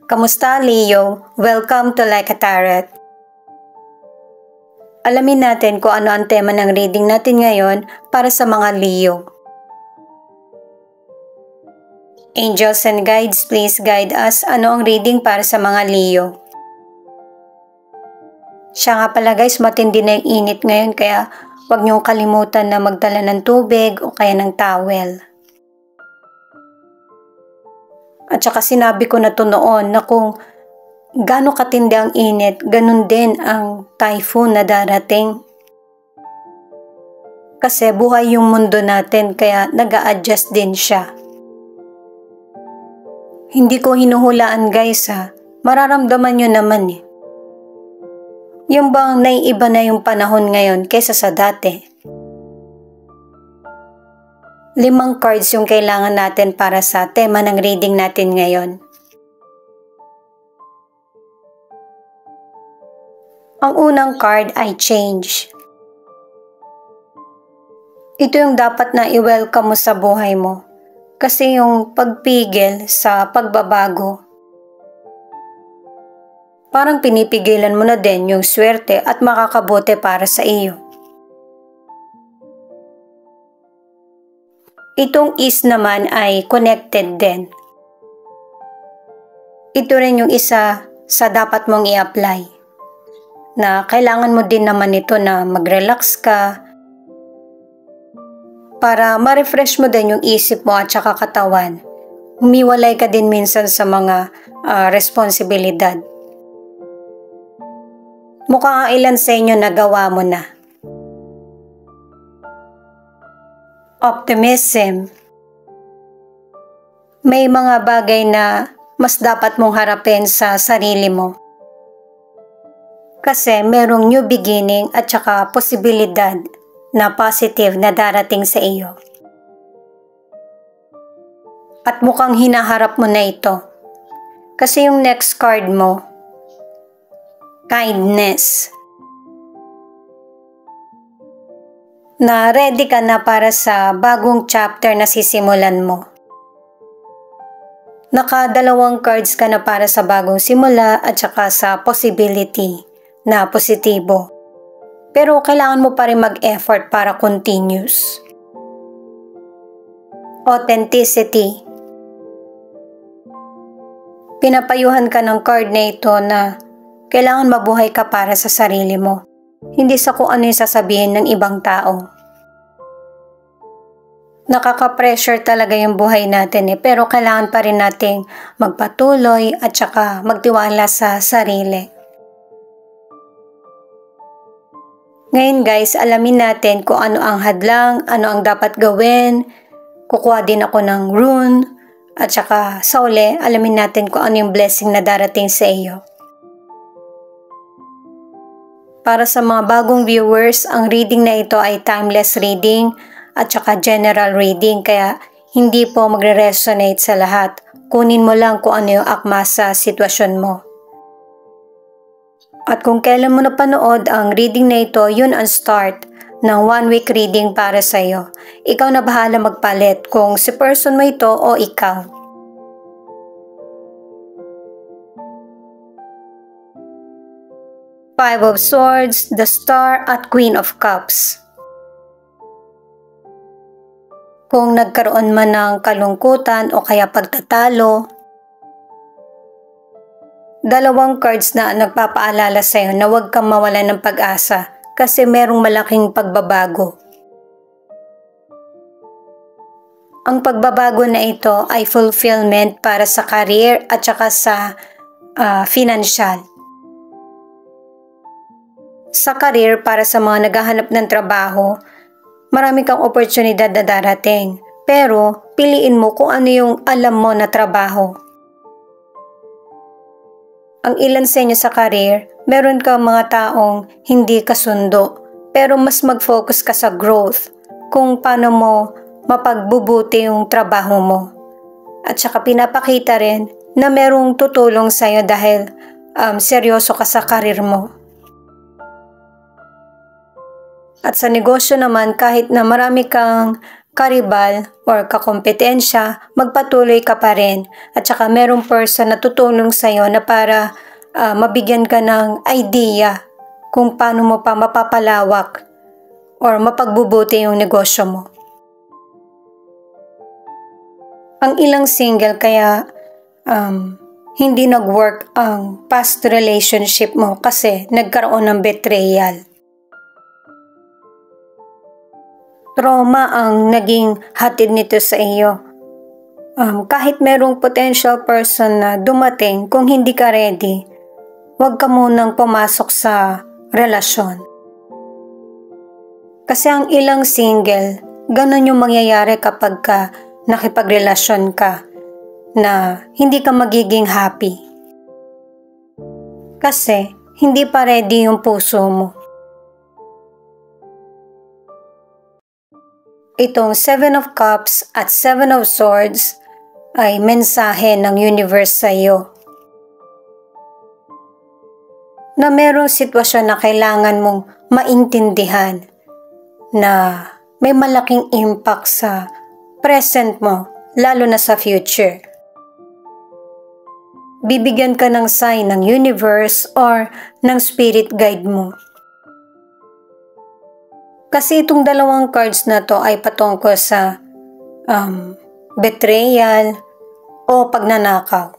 Kamusta, Leo? Welcome to Like a Tarot. Alamin natin kung ano ang tema ng reading natin ngayon para sa mga Leo. Angels and guides, please guide us. Ano ang reading para sa mga Leo? Siya nga pala guys, matindi na yung init ngayon kaya huwag niyong kalimutan na magdala ng tubig o kaya ng towel. At saka sinabi ko na to noon na kung gaano katindi ang init, ganun din ang typhoon na darating. Kasi buhay yung mundo natin kaya nag-a-adjust din siya. Hindi ko hinuhulaan guys ha, mararamdaman nyo naman eh. Yung bang naiiba na yung panahon ngayon kaysa sa dati. 5 cards yung kailangan natin para sa tema ng reading natin ngayon. Ang unang card ay change. Ito yung dapat na i-welcome mo sa buhay mo. Kasi yung pagpigil sa pagbabago, parang pinipigilan mo na din yung swerte at makakabuti para sa iyo. Itong is naman ay connected din. Ito rin yung isa sa dapat mong i-apply. Na kailangan mo din naman ito na mag-relax ka para ma-refresh mo din yung isip mo at saka katawan. Humiwalay ka din minsan sa mga responsibilidad. Mukhang ilan sa inyo nagawa mo na. Optimism. May mga bagay na mas dapat mong harapin sa sarili mo. Kasi merong new beginning at saka posibilidad na positive na darating sa iyo. At mukhang hinaharap mo na ito. Kasi yung next card mo, kindness. Na ready ka na para sa bagong chapter na sisimulan mo. Naka-2 cards ka na para sa bagong simula at saka sa possibility na positibo. Pero kailangan mo pa rin mag-effort para continuous. Authenticity. Pinapayuhan ka ng card na ito na kailangan mabuhay ka para sa sarili mo. Hindi sa kung ano yung sasabihin ng ibang tao. Nakaka-pressure talaga yung buhay natin pero kailangan pa rin nating magpatuloy at saka magtiwala sa sarili. Ngayon guys, alamin natin kung ano ang hadlang, ano ang dapat gawin. Kukuha din ako ng rune at saka sa uli, alamin natin kung ano yung blessing na darating sa iyo. Para sa mga bagong viewers, ang reading na ito ay timeless reading at saka general reading kaya hindi po magre-resonate sa lahat. Kunin mo lang kung ano yung akma sa sitwasyon mo. At kung kailan mo napanood ang reading na ito, yun ang start ng 1-week reading para sa iyo. Ikaw na bahala magpalit kung si person mo ito o ikaw. Five of Swords, the Star at Queen of Cups. Kung nagkaroon man ng kalungkutan o kaya pagtatalo, 2 cards na nagpapaalala sa iyo na huwag kang mawalan ng pag-asa kasi merong malaking pagbabago. Ang pagbabago na ito ay fulfillment para sa career at saka sa financial. Sa career, para sa mga naghahanap ng trabaho, marami kang oportunidad na darating. Pero, piliin mo kung ano yung alam mo na trabaho. Ang ilan sa inyo sa career, meron kang mga taong hindi kasundo. Pero mas mag-focus ka sa growth, kung paano mo mapagbubuti yung trabaho mo. At saka pinapakita rin na merong tutulong sa iyo dahil seryoso ka sa career mo. At sa negosyo naman, kahit na marami kang karibal or kakompetensya, magpatuloy ka pa rin. At saka merong person na tutulong sa'yo na para mabigyan ka ng idea kung paano mo pa mapapalawak or mapagbubuti yung negosyo mo. Ang ilang single kaya hindi nag-work ang past relationship mo kasi nagkaroon ng betrayal. Trauma ang naging hatid nito sa iyo. Kahit merong potential person na dumating, kung hindi ka ready, huwag ka munang pumasok sa relasyon. Kasi ang ilang single, ganun yung mangyayari kapag ka nakipagrelasyon ka na hindi ka magiging happy. Kasi hindi pa ready yung puso mo. Itong 7 of Cups at 7 of Swords ay mensahe ng universe sa iyo. Na merong sitwasyon na kailangan mong maintindihan na may malaking impact sa present mo, lalo na sa future. Bibigyan ka ng sign ng universe or ng spirit guide mo. Kasi itong dalawang cards na to ay patungkol sa betrayal o pagnanakaw.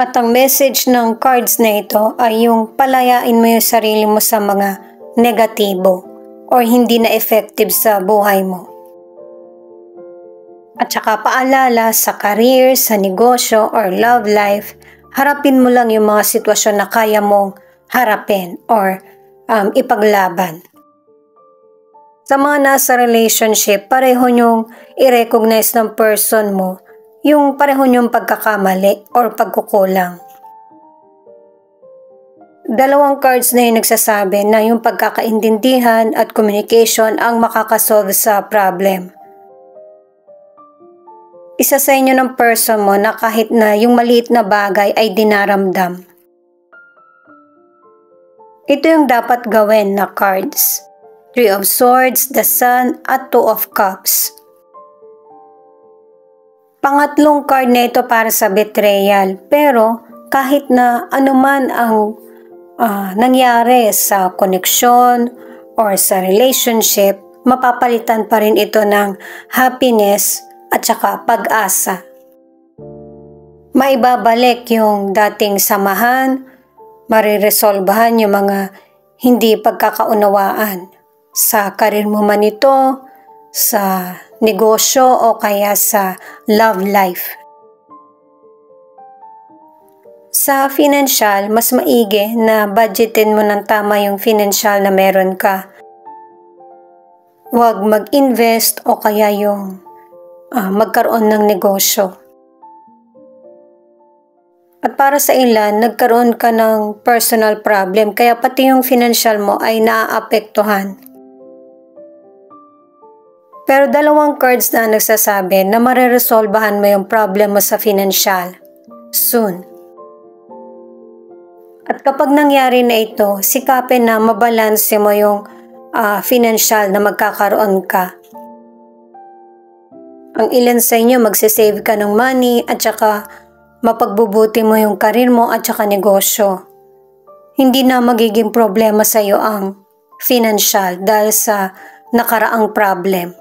At ang message ng cards na ito ay yung palayain mo yung sarili mo sa mga negatibo or hindi na effective sa buhay mo. At saka paalala sa career, sa negosyo or love life, harapin mo lang yung mga sitwasyon na kaya mong harapin or ipaglaban. Sa mga nasa relationship, pareho nyong i-recognize ng person mo yung pareho nyong pagkakamali or pagkukulang. Dalawang cards na yung nagsasabi na yung pagkakaintindihan at communication ang makakasolve sa problem. Isa sa inyo ng person mo na kahit na yung maliit na bagay ay dinaramdam. Ito yung dapat gawin na cards. 3 of Swords, the Sun, at 2 of Cups. Pangatlong card na ito para sa betrayal. Pero kahit na anuman ang nangyari sa koneksyon or sa relationship, mapapalitan pa rin ito ng happiness at saka pag-asa. Maibabalik yung dating samahan, mariresolbahan yung mga hindi pagkakaunawaan sa karir mo man ito, sa negosyo o kaya sa love life. Sa financial, mas maigi na budgetin mo ng tama yung financial na meron ka. Huwag mag-invest o kaya yung magkaroon ng negosyo. At para sa ilan, nagkaroon ka ng personal problem kaya pati yung financial mo ay naaapektuhan. Pero dalawang cards na nagsasabi na mareresolbahan mo yung problem mo sa financial soon. At kapag nangyari na ito, sikapin na mabalanse mo yung financial na magkakaroon ka. Ang ilan sa inyo magsisave ka ng money at saka mapagbubuti mo yung karir mo at saka negosyo. Hindi na magiging problema sa iyo ang financial dahil sa nakaraang problem.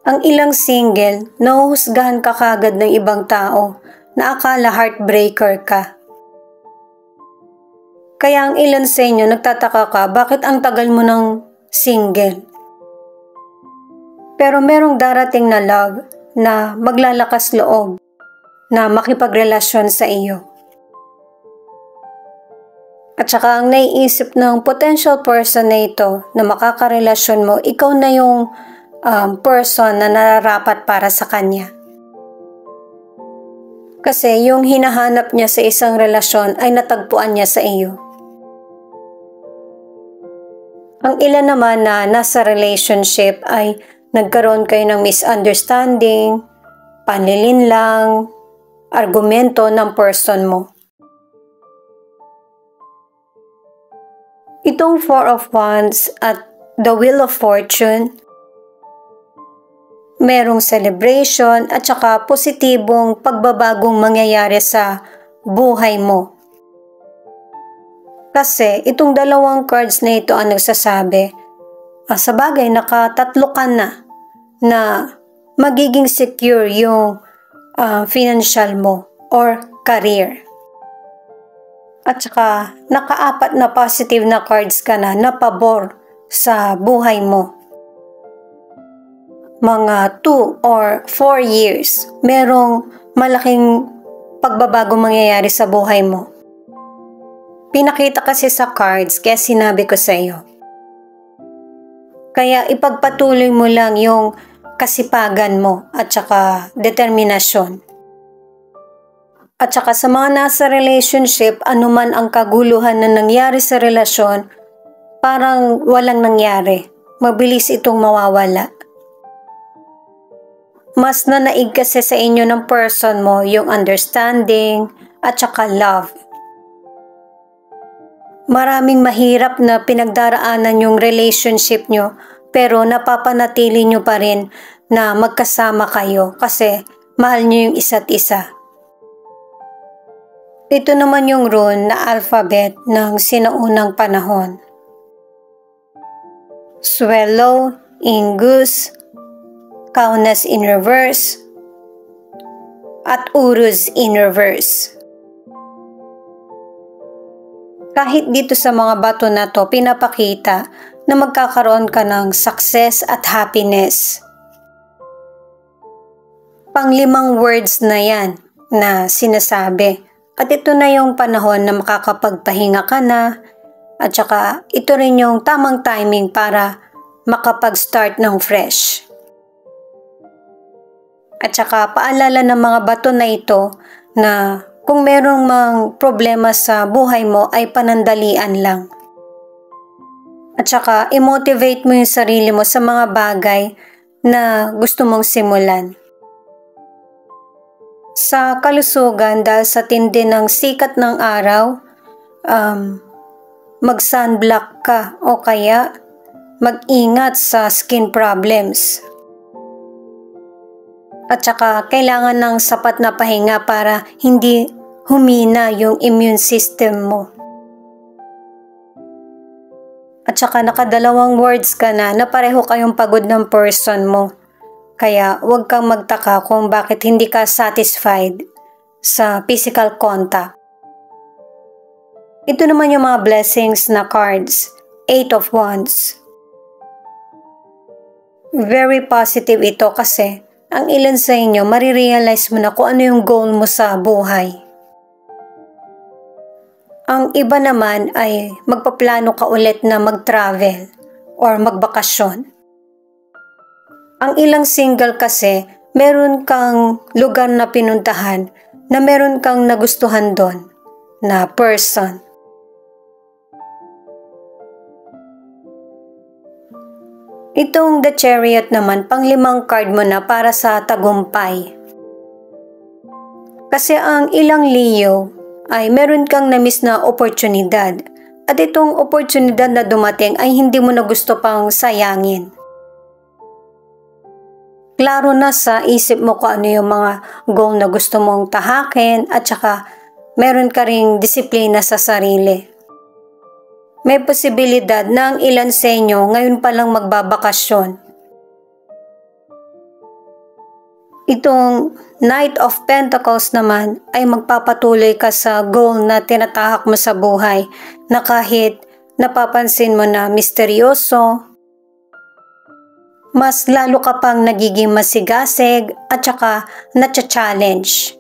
Ang ilang single, nahuhusgahan ka kagad ng ibang tao na akala heartbreaker ka. Kaya ang ilan sa inyo nagtataka ka bakit ang tagal mo ng single. Pero merong darating na love na maglalakas loob na makipagrelasyon sa iyo. At saka ang naiisip ng potential person na ito na makakarelasyon mo, ikaw na yung person na nararapat para sa kanya. Kasi yung hinahanap niya sa isang relasyon ay natagpuan niya sa iyo. Ang ilan naman na nasa relationship ay nagkaroon kayo ng misunderstanding, panlilinlang, argumento ng person mo. Itong 4 of Wands at the Wheel of Fortune, merong celebration at saka positibong pagbabagong mangyayari sa buhay mo. Kasi itong dalawang cards na ito ang nagsasabi, sa bagay nakatatlo ka na magiging secure yung financial mo or career. At saka nakaapat na positive na cards ka na pabor sa buhay mo. Mga 2 or 4 years, merong malaking pagbabago mangyayari sa buhay mo. Pinakita kasi sa cards kaya sinabi ko sa iyo. Kaya ipagpatuloy mo lang yung kasipagan mo at saka determinasyon. At saka sa mga nasa relationship, anuman ang kaguluhan na nangyari sa relasyon, parang walang nangyari. Mabilis itong mawawala. Mas nanaig kasi sa inyo ng person mo yung understanding at saka love. Maraming mahirap na pinagdaraanan yung relationship nyo pero napapanatili nyo pa rin na magkasama kayo kasi mahal nyo yung isa't isa. Ito naman yung rune na alphabet ng sinaunang panahon. Swallow in goose, Kaunas in reverse, at Uruz in reverse. Kahit dito sa mga bato na to, pinapakita na magkakaroon ka ng success at happiness. Panglimang words na yan na sinasabi. At ito na yung panahon na makakapagpahinga ka na at saka ito rin yung tamang timing para makapag-start ng fresh. At saka paalala ng mga bato na ito na kung merong mang problema sa buhay mo ay panandalian lang. At saka i-motivate mo yung sarili mo sa mga bagay na gusto mong simulan. Sa kalusugan dahil sa tindi ng sikat ng araw, mag-sunblock ka o kaya mag-ingat sa skin problems. At saka kailangan ng sapat na pahinga para hindi humina yung immune system mo. At saka nakadalawang words ka na pareho kayong pagod ng person mo. Kaya huwag kang magtaka kung bakit hindi ka satisfied sa physical contact. Ito naman yung mga blessings na cards. 8 of Wands. Very positive ito kasi ang ilan sa inyo, marirealize mo na kung ano yung goal mo sa buhay. Ang iba naman ay magpaplano ka ulit na mag-travel or magbakasyon. Ang ilang single kasi, meron kang lugar na pinuntahan na meron kang nagustuhan doon na person. Itong The Chariot naman, panglimang card mo na para sa tagumpay. Kasi ang ilang Leo ay meron kang na-miss na oportunidad. At itong oportunidad na dumating ay hindi mo na gusto pang sayangin. Klaro na sa isip mo kung ano yung mga goal na gusto mong tahakin at saka meron ka ring disiplina sa sarili. May posibilidad na ang ilan sa inyo ngayon pa lang magbabakasyon. Itong Knight of Pentacles naman ay magpapatuloy ka sa goal na tinatahak mo sa buhay na kahit napapansin mo na misteryoso, mas lalo ka pang nagiging masigasig at saka natcha-challenge.